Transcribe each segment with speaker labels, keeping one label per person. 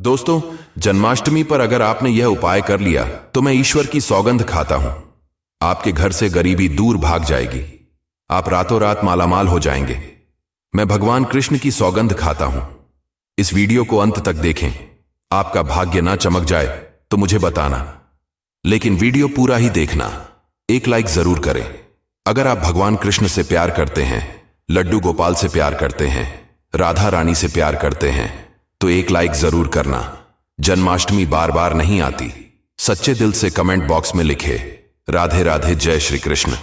Speaker 1: दोस्तों, जन्माष्टमी पर अगर आपने यह उपाय कर लिया तो मैं ईश्वर की सौगंध खाता हूं, आपके घर से गरीबी दूर भाग जाएगी, आप रातों रात मालामाल हो जाएंगे। मैं भगवान कृष्ण की सौगंध खाता हूं। इस वीडियो को अंत तक देखें। आपका भाग्य ना चमक जाए तो मुझे बताना, लेकिन वीडियो पूरा ही देखना। एक लाइक जरूर करें। अगर आप भगवान कृष्ण से प्यार करते हैं, लड्डू गोपाल से प्यार करते हैं, राधा रानी से प्यार करते हैं, तो एक लाइक जरूर करना। जन्माष्टमी बार बार नहीं आती। सच्चे दिल से कमेंट बॉक्स में लिखे राधे राधे, जय श्री कृष्ण।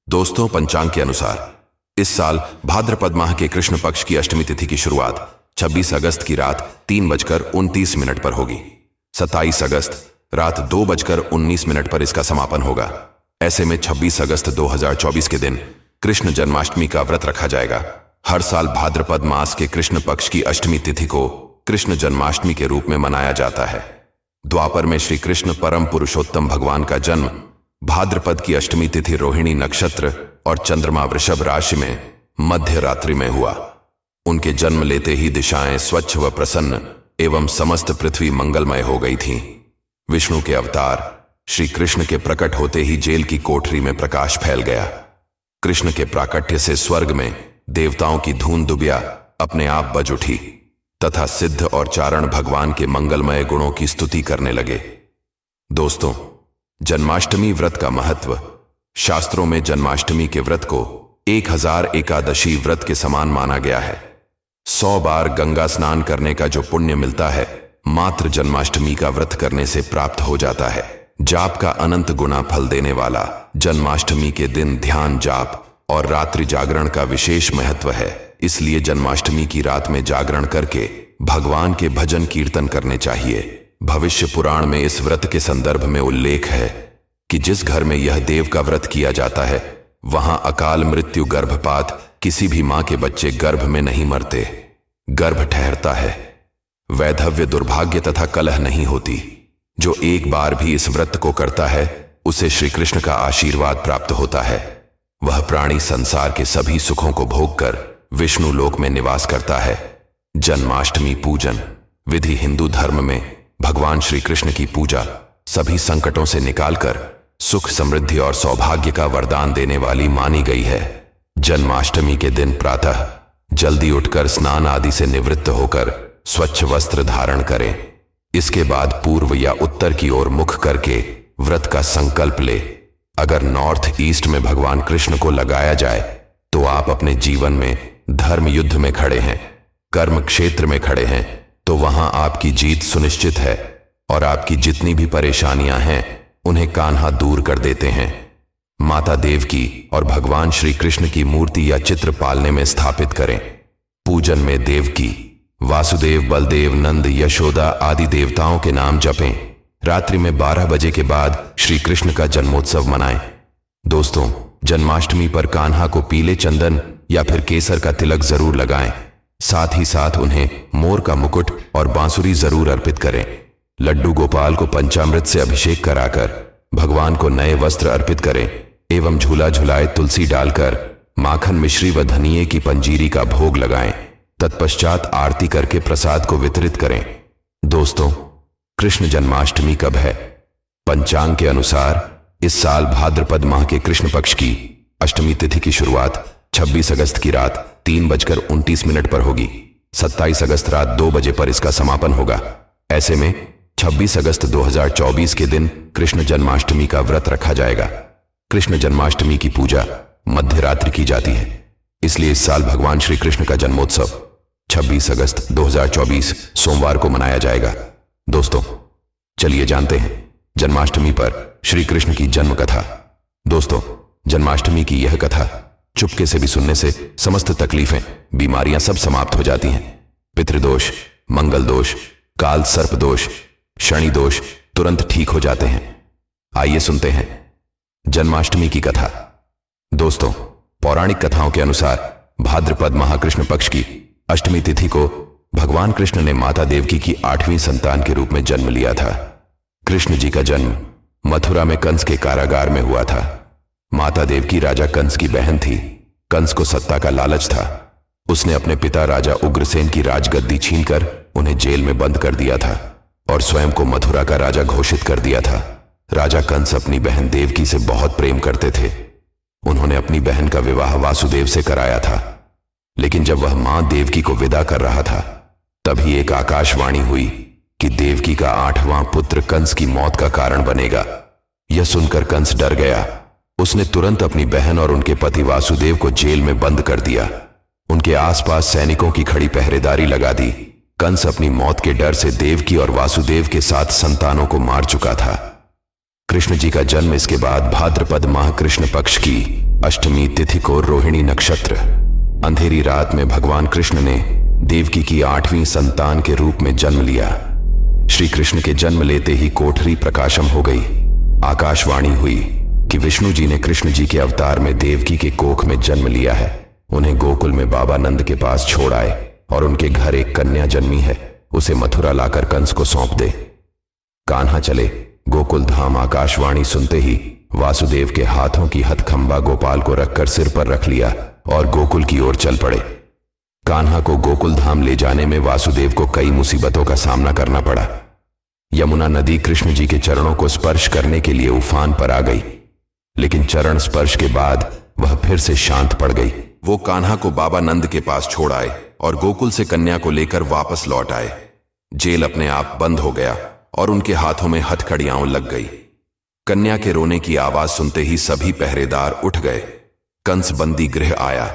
Speaker 1: दोस्तों, पंचांग के अनुसार इस साल भाद्रपद माह के कृष्ण पक्ष की अष्टमी तिथि की शुरुआत 26 अगस्त की रात 3:29 पर होगी। 27 अगस्त रात 2:19 पर इसका समापन होगा। ऐसे में 26 अगस्त 2024 के दिन कृष्ण जन्माष्टमी का व्रत रखा जाएगा। हर साल भाद्रपद मास के कृष्ण पक्ष की अष्टमी तिथि को कृष्ण जन्माष्टमी के रूप में मनाया जाता है। द्वापर में श्री कृष्ण परम पुरुषोत्तम भगवान का जन्म भाद्रपद की अष्टमी तिथि रोहिणी नक्षत्र और चंद्रमा वृषभ राशि में मध्य रात्रि में हुआ। उनके जन्म लेते ही दिशाएं स्वच्छ व प्रसन्न एवं समस्त पृथ्वी मंगलमय हो गई थीं। विष्णु के अवतार श्री कृष्ण के प्रकट होते ही जेल की कोठरी में प्रकाश फैल गया। कृष्ण के प्राकट्य से स्वर्ग में देवताओं की धून दुबिया अपने आप बज उठी तथा सिद्ध और चारण भगवान के मंगलमय गुणों की स्तुति करने लगे। दोस्तों, जन्माष्टमी व्रत का महत्व। शास्त्रों में जन्माष्टमी के व्रत को 1000 एकादशी व्रत के समान माना गया है। 100 बार गंगा स्नान करने का जो पुण्य मिलता है, मात्र जन्माष्टमी का व्रत करने से प्राप्त हो जाता है। जाप का अनंत गुना फल देने वाला जन्माष्टमी के दिन ध्यान, जाप और रात्रि जागरण का विशेष महत्व है। इसलिए जन्माष्टमी की रात में जागरण करके भगवान के भजन कीर्तन करने चाहिए। भविष्य पुराण में इस व्रत के संदर्भ में उल्लेख है कि जिस घर में यह देव का व्रत किया जाता है, वहां अकाल मृत्यु, गर्भपात, किसी भी मां के बच्चे गर्भ में नहीं मरते, गर्भ ठहरता है। वैधव्य, दुर्भाग्य तथा कलह नहीं होती। जो एक बार भी इस व्रत को करता है, उसे श्री कृष्ण का आशीर्वाद प्राप्त होता है। वह प्राणी संसार के सभी सुखों को भोगकर विष्णु लोक में निवास करता है। जन्माष्टमी पूजन विधि। हिंदू धर्म में भगवान श्री कृष्ण की पूजा सभी संकटों से निकालकर सुख, समृद्धि और सौभाग्य का वरदान देने वाली मानी गई है। जन्माष्टमी के दिन प्रातः जल्दी उठकर स्नान आदि से निवृत्त होकर स्वच्छ वस्त्र धारण करें। इसके बाद पूर्व या उत्तर की ओर मुख करके व्रत का संकल्प ले। अगर नॉर्थ ईस्ट में भगवान कृष्ण को लगाया जाए तो आप अपने जीवन में धर्म युद्ध में खड़े हैं, कर्म क्षेत्र में खड़े हैं, तो वहां आपकी जीत सुनिश्चित है और आपकी जितनी भी परेशानियां हैं उन्हें कान्हा दूर कर देते हैं। माता देव की और भगवान श्री कृष्ण की मूर्ति या चित्र पालने में स्थापित करें। पूजन में देवकी, वासुदेव, बलदेव, नंद, यशोदा आदि देवताओं के नाम जपें। रात्रि में 12 बजे के बाद श्री कृष्ण का जन्मोत्सव मनाएं। दोस्तों, जन्माष्टमी पर कान्हा को पीले चंदन या फिर केसर का तिलक जरूर लगाएं। साथ ही साथ उन्हें मोर का मुकुट और बांसुरी जरूर अर्पित करें। लड्डू गोपाल को पंचामृत से अभिषेक कराकर भगवान को नए वस्त्र अर्पित करें एवं झूला झुलाए तुलसी डालकर माखन, मिश्री व धनिये की पंजीरी का भोग लगाएं। तत्पश्चात आरती करके प्रसाद को वितरित करें। दोस्तों, कृष्ण जन्माष्टमी कब है? पंचांग के अनुसार इस साल भाद्रपद माह के कृष्ण पक्ष की अष्टमी तिथि की शुरुआत 26 अगस्त की रात 3:29 पर होगी। 27 अगस्त रात 2 बजे पर इसका समापन होगा। ऐसे में 26 अगस्त 2024 के दिन कृष्ण जन्माष्टमी का व्रत रखा जाएगा। कृष्ण जन्माष्टमी की पूजा मध्य रात्रि की जाती है, इसलिए इस साल भगवान श्री कृष्ण का जन्मोत्सव 26 अगस्त 2024 सोमवार को मनाया जाएगा। दोस्तों, चलिए जानते हैं जन्माष्टमी पर श्री कृष्ण की जन्म कथा। दोस्तों, जन्माष्टमी की यह कथा चुपके से भी सुनने से समस्त तकलीफें, बीमारियां सब समाप्त हो जाती हैं। पितृदोष, मंगल दोष, काल सर्प दोष, शनि दोष तुरंत ठीक हो जाते हैं। आइए सुनते हैं जन्माष्टमी की कथा। दोस्तों, पौराणिक कथाओं के अनुसार भाद्रपद माह कृष्ण पक्ष की अष्टमी तिथि को भगवान कृष्ण ने माता देवकी की 8वीं संतान के रूप में जन्म लिया था। कृष्ण जी का जन्म मथुरा में कंस के कारागार में हुआ था। माता देवकी राजा कंस की बहन थी। कंस को सत्ता का लालच था। उसने अपने पिता राजा उग्रसेन की राजगद्दी छीनकर उन्हें जेल में बंद कर दिया था और स्वयं को मथुरा का राजा घोषित कर दिया था। राजा कंस अपनी बहन देवकी से बहुत प्रेम करते थे। उन्होंने अपनी बहन का विवाह वासुदेव से कराया था, लेकिन जब वह मां देवकी को विदा कर रहा था तभी एक आकाशवाणी हुई कि देवकी का 8वां पुत्र कंस की मौत का कारण बनेगा। यह सुनकर कंस डर गया। उसने तुरंत अपनी बहन और उनके पति वासुदेव को जेल में बंद कर दिया। उनके आसपास सैनिकों की खड़ी पहरेदारी लगा दी। कंस अपनी मौत के डर से देवकी और वासुदेव के 7 संतानों को मार चुका था। कृष्ण जी का जन्म इसके बाद भाद्रपद माह कृष्ण पक्ष की अष्टमी तिथि को रोहिणी नक्षत्र अंधेरी रात में भगवान कृष्ण ने देवकी की 8वीं संतान के रूप में जन्म लिया। श्री कृष्ण के जन्म लेते ही कोठरी प्रकाशम हो गई। आकाशवाणी हुई कि विष्णु जी ने कृष्ण जी के अवतार में देवकी के कोख में जन्म लिया है। उन्हें गोकुल में बाबा नंद के पास छोड़ आए और उनके घर एक कन्या जन्मी है, उसे मथुरा लाकर कंस को सौंप दे। कान्हा चले गोकुल धाम। आकाशवाणी सुनते ही वासुदेव के हाथों की हथखंबा गोपाल को रखकर सिर पर रख लिया और गोकुल की ओर चल पड़े। कान्हा को गोकुल धाम ले जाने में वासुदेव को कई मुसीबतों का सामना करना पड़ा। यमुना नदी कृष्ण जी के चरणों को स्पर्श करने के लिए उफान पर आ गई, लेकिन चरण स्पर्श के बाद वह फिर से शांत पड़ गई। वो कान्हा को बाबा नंद के पास छोड़ आए और गोकुल से कन्या को लेकर वापस लौट आए। जेल अपने आप बंद हो गया और उनके हाथों में हथकड़ियां लग गई। कन्या के रोने की आवाज सुनते ही सभी पहरेदार उठ गए। कंस बंदी गृह आया।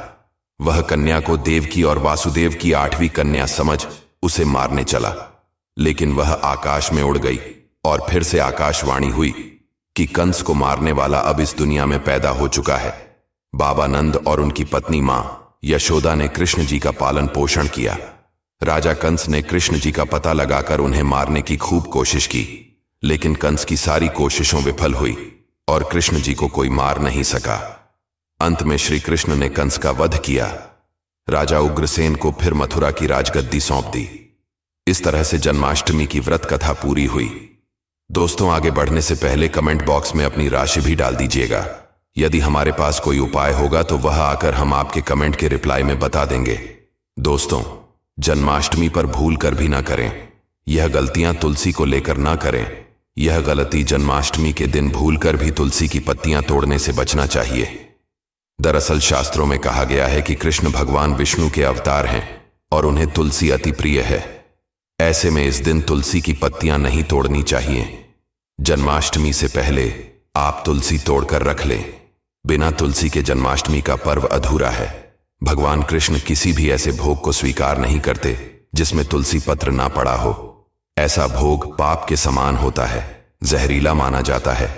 Speaker 1: वह कन्या को देवकी और वासुदेव की 8वीं कन्या समझ उसे मारने चला, लेकिन वह आकाश में उड़ गई और फिर से आकाशवाणी हुई कि कंस को मारने वाला अब इस दुनिया में पैदा हो चुका है। बाबा नंद और उनकी पत्नी मां यशोदा ने कृष्ण जी का पालन पोषण किया। राजा कंस ने कृष्ण जी का पता लगाकर उन्हें मारने की खूब कोशिश की, लेकिन कंस की सारी कोशिशों विफल हुई और कृष्ण जी को कोई मार नहीं सका। अंत में श्री कृष्ण ने कंस का वध किया। राजा उग्रसेन को फिर मथुरा की राजगद्दी सौंप दी। इस तरह से जन्माष्टमी की व्रत कथा पूरी हुई। दोस्तों, आगे बढ़ने से पहले कमेंट बॉक्स में अपनी राशि भी डाल दीजिएगा। यदि हमारे पास कोई उपाय होगा तो वह आकर हम आपके कमेंट के रिप्लाई में बता देंगे। दोस्तों, जन्माष्टमी पर भूल कर भी ना करें। यह गलतियां तुलसी को लेकर ना करें। यह गलती जन्माष्टमी के दिन भूलकर भी तुलसी की पत्तियां तोड़ने से बचना चाहिए। दरअसल शास्त्रों में कहा गया है कि कृष्ण भगवान विष्णु के अवतार हैं और उन्हें तुलसी अति प्रिय है। ऐसे में इस दिन तुलसी की पत्तियां नहीं तोड़नी चाहिए। जन्माष्टमी से पहले आप तुलसी तोड़कर रख लें। बिना तुलसी के जन्माष्टमी का पर्व अधूरा है। भगवान कृष्ण किसी भी ऐसे भोग को स्वीकार नहीं करते जिसमें तुलसी पत्र ना पड़ा हो। ऐसा भोग पाप के समान होता है, जहरीला माना जाता है।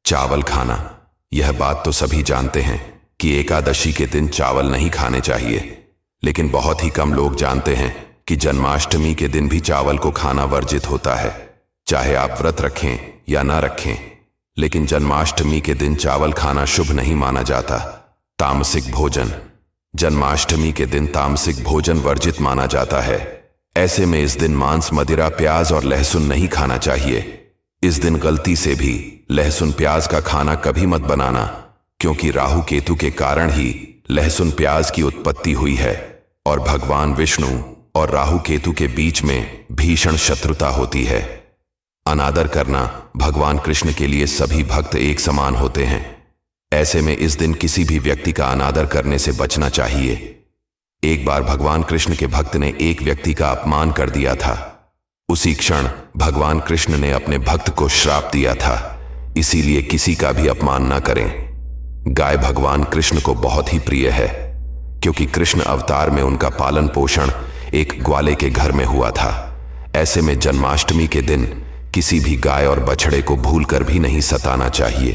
Speaker 1: चावल खाना, यह बात तो सभी जानते हैं कि एकादशी के दिन चावल नहीं खाने चाहिए, लेकिन बहुत ही कम लोग जानते हैं कि जन्माष्टमी के दिन भी चावल को खाना वर्जित होता है। चाहे आप व्रत रखें या ना रखें, लेकिन जन्माष्टमी के दिन चावल खाना शुभ नहीं माना जाता। तामसिक भोजन, जन्माष्टमी के दिन तामसिक भोजन वर्जित माना जाता है। ऐसे में इस दिन मांस, मदिरा, प्याज और लहसुन नहीं खाना चाहिए। इस दिन गलती से भी लहसुन प्याज का खाना कभी मत बनाना, क्योंकि राहु केतु के कारण ही लहसुन प्याज की उत्पत्ति हुई है और भगवान विष्णु और राहु केतु के बीच में भीषण शत्रुता होती है। अनादर करना, भगवान कृष्ण के लिए सभी भक्त एक समान होते हैं। ऐसे में इस दिन किसी भी व्यक्ति का अनादर करने से बचना चाहिए। एक बार भगवान कृष्ण के भक्त ने एक व्यक्ति का अपमान कर दिया था। उसी क्षण भगवान कृष्ण ने अपने भक्त को श्राप दिया था, इसीलिए किसी का भी अपमान न करें। गाय भगवान कृष्ण को बहुत ही प्रिय है, क्योंकि कृष्ण अवतार में उनका पालन पोषण एक ग्वाले के घर में हुआ था। ऐसे में जन्माष्टमी के दिन किसी भी गाय और बछड़े को भूलकर भी नहीं सताना चाहिए।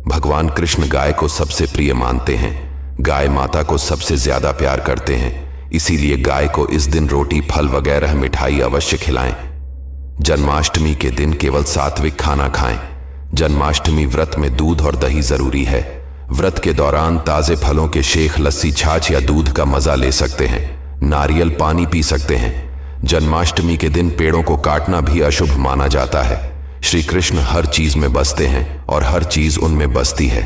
Speaker 1: भगवान कृष्ण गाय को सबसे प्रिय मानते हैं। गाय माता को सबसे ज्यादा प्यार करते हैं, इसीलिए गाय को इस दिन रोटी, फल वगैरह मिठाई अवश्य खिलाएं। जन्माष्टमी के दिन केवल सात्विक खाना खाएं। जन्माष्टमी व्रत में दूध और दही जरूरी है। व्रत के दौरान ताजे फलों के शेख, लस्सी, छाछ या दूध का मजा ले सकते हैं। नारियल पानी पी सकते हैं। जन्माष्टमी के दिन पेड़ों को काटना भी अशुभ माना जाता है। श्री कृष्ण हर चीज में बसते हैं और हर चीज उनमें बसती है,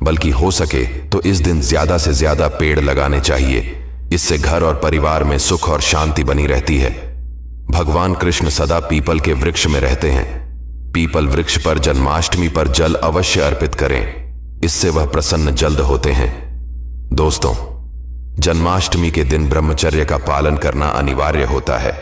Speaker 1: बल्कि हो सके तो इस दिन ज्यादा से ज्यादा पेड़ लगाने चाहिए। इससे घर और परिवार में सुख और शांति बनी रहती है। भगवान कृष्ण सदा पीपल के वृक्ष में रहते हैं। पीपल वृक्ष पर जन्माष्टमी पर जल अवश्य अर्पित करें, इससे वह प्रसन्न जल्द होते हैं। दोस्तों, जन्माष्टमी के दिन ब्रह्मचर्य का पालन करना अनिवार्य होता है।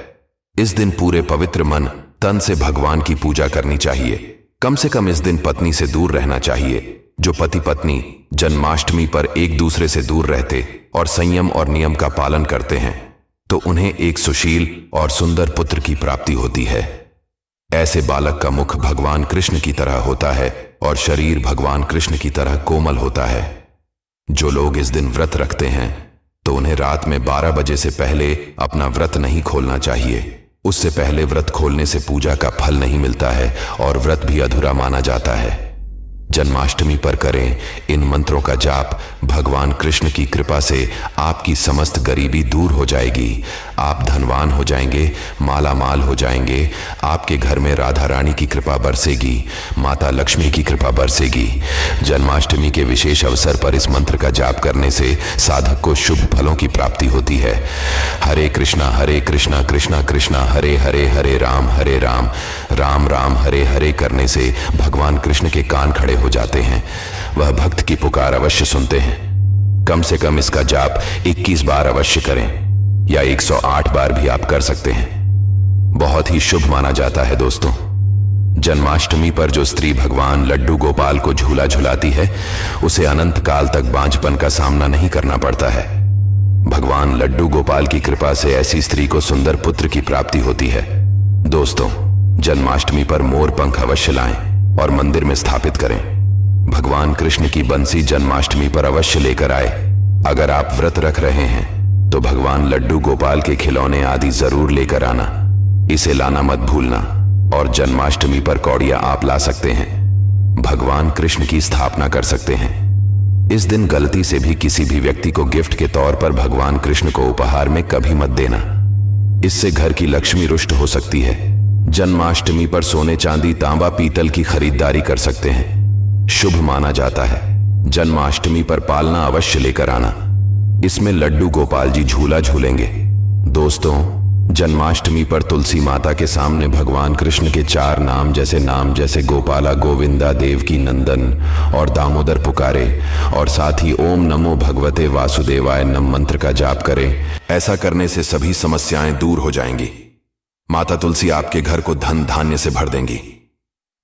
Speaker 1: इस दिन पूरे पवित्र मन तन से भगवान की पूजा करनी चाहिए। कम से कम इस दिन पत्नी से दूर रहना चाहिए। जो पति पत्नी जन्माष्टमी पर एक दूसरे से दूर रहते और संयम और नियम का पालन करते हैं तो उन्हें एक सुशील और सुंदर पुत्र की प्राप्ति होती है। ऐसे बालक का मुख भगवान कृष्ण की तरह होता है और शरीर भगवान कृष्ण की तरह कोमल होता है। जो लोग इस दिन व्रत रखते हैं तो उन्हें रात में 12 बजे से पहले अपना व्रत नहीं खोलना चाहिए। उससे पहले व्रत खोलने से पूजा का फल नहीं मिलता है और व्रत भी अधूरा माना जाता है। जन्माष्टमी पर करें इन मंत्रों का जाप। भगवान कृष्ण की कृपा से आपकी समस्त गरीबी दूर हो जाएगी। आप धनवान हो जाएंगे, माला माल हो जाएंगे। आपके घर में राधा रानी की कृपा बरसेगी, माता लक्ष्मी की कृपा बरसेगी। जन्माष्टमी के विशेष अवसर पर इस मंत्र का जाप करने से साधक को शुभ फलों की प्राप्ति होती है। हरे कृष्णा कृष्णा कृष्णा हरे हरे, हरे राम राम राम हरे हरे करने से भगवान कृष्ण के कान खड़े हो जाते हैं। वह भक्त की पुकार अवश्य सुनते हैं। कम से कम इसका जाप 21 बार अवश्य करें या 108 बार भी आप कर सकते हैं। बहुत ही शुभ माना जाता है। दोस्तों, जन्माष्टमी पर जो स्त्री भगवान लड्डू गोपाल को झूला झुलाती है उसे अनंत काल तक बांझपन का सामना नहीं करना पड़ता है। भगवान लड्डू गोपाल की कृपा से ऐसी स्त्री को सुंदर पुत्र की प्राप्ति होती है। दोस्तों, जन्माष्टमी पर मोर पंख अवश्य लाएं और मंदिर में स्थापित करें। भगवान कृष्ण की बंसी जन्माष्टमी पर अवश्य लेकर आए। अगर आप व्रत रख रहे हैं तो भगवान लड्डू गोपाल के खिलौने आदि जरूर लेकर आना। इसे लाना मत भूलना। और जन्माष्टमी पर कौड़ियां आप ला सकते हैं। भगवान कृष्ण की स्थापना कर सकते हैं। इस दिन गलती से भी किसी भी व्यक्ति को गिफ्ट के तौर पर भगवान कृष्ण को उपहार में कभी मत देना। इससे घर की लक्ष्मी रुष्ट हो सकती है। जन्माष्टमी पर सोने चांदी तांबा पीतल की खरीदारी कर सकते हैं। शुभ माना जाता है। जन्माष्टमी पर पालना अवश्य लेकर आना। इसमें लड्डू गोपाल जी झूला झूलेंगे। दोस्तों, जन्माष्टमी पर तुलसी माता के सामने भगवान कृष्ण के 4 नाम जैसे गोपाला, गोविंदा, देवकी नंदन और दामोदर पुकारे और साथ ही ओम नमो भगवते वासुदेवाय नम मंत्र का जाप करें। ऐसा करने से सभी समस्याएं दूर हो जाएंगी। माता तुलसी आपके घर को धन धान्य से भर देंगी।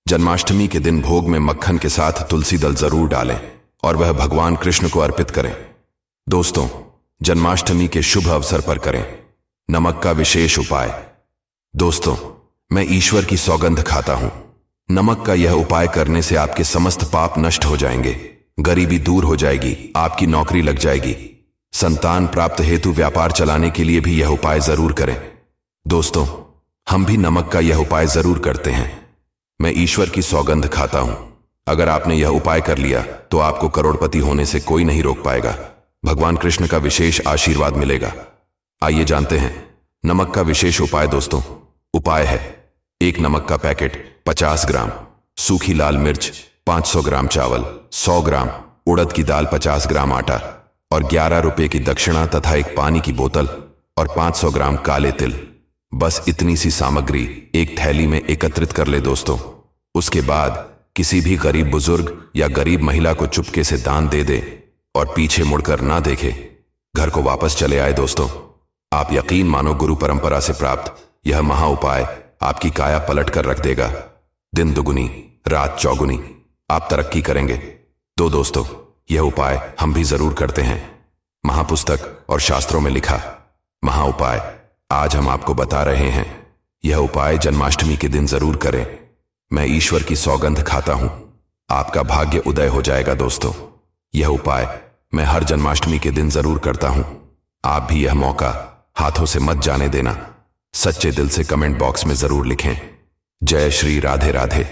Speaker 1: जन्माष्टमी के दिन भोग में मक्खन के साथ तुलसी दल जरूर डालें और वह भगवान कृष्ण को अर्पित करें। दोस्तों, जन्माष्टमी के शुभ अवसर पर करें नमक का विशेष उपाय। दोस्तों, मैं ईश्वर की सौगंध खाता हूं। नमक का यह उपाय करने से आपके समस्त पाप नष्ट हो जाएंगे, गरीबी दूर हो जाएगी, आपकी नौकरी लग जाएगी। संतान प्राप्त हेतु व्यापार चलाने के लिए भी यह उपाय जरूर करें। दोस्तों, हम भी नमक का यह उपाय जरूर करते हैं। मैं ईश्वर की सौगंध खाता हूं। अगर आपने यह उपाय कर लिया तो आपको करोड़पति होने से कोई नहीं रोक पाएगा। भगवान कृष्ण का विशेष आशीर्वाद मिलेगा। आइए जानते हैं नमक का विशेष उपाय। दोस्तों, उपाय है 1 नमक का पैकेट, 50 ग्राम सूखी लाल मिर्च, 500 ग्राम चावल, 100 ग्राम उड़द की दाल, 50 ग्राम आटा और 11 रुपए की दक्षिणा तथा एक पानी की बोतल और 500 ग्राम काले तिल। बस इतनी सी सामग्री एक थैली में एकत्रित कर ले। दोस्तों, उसके बाद किसी भी गरीब बुजुर्ग या गरीब महिला को चुपके से दान दे दे और पीछे मुड़कर ना देखे, घर को वापस चले आए। दोस्तों, आप यकीन मानो गुरु परंपरा से प्राप्त यह महा उपाय आपकी काया पलट कर रख देगा। दिन दुगुनी रात चौगुनी आप तरक्की करेंगे। तो दोस्तों, यह उपाय हम भी जरूर करते हैं। महापुस्तक और शास्त्रों में लिखा महा उपाय आज हम आपको बता रहे हैं। यह उपाय जन्माष्टमी के दिन जरूर करें। मैं ईश्वर की सौगंध खाता हूं। आपका भाग्य उदय हो जाएगा। दोस्तों, यह उपाय मैं हर जन्माष्टमी के दिन जरूर करता हूं। आप भी यह मौका हाथों से मत जाने देना। सच्चे दिल से कमेंट बॉक्स में जरूर लिखें। जय श्री राधे राधे।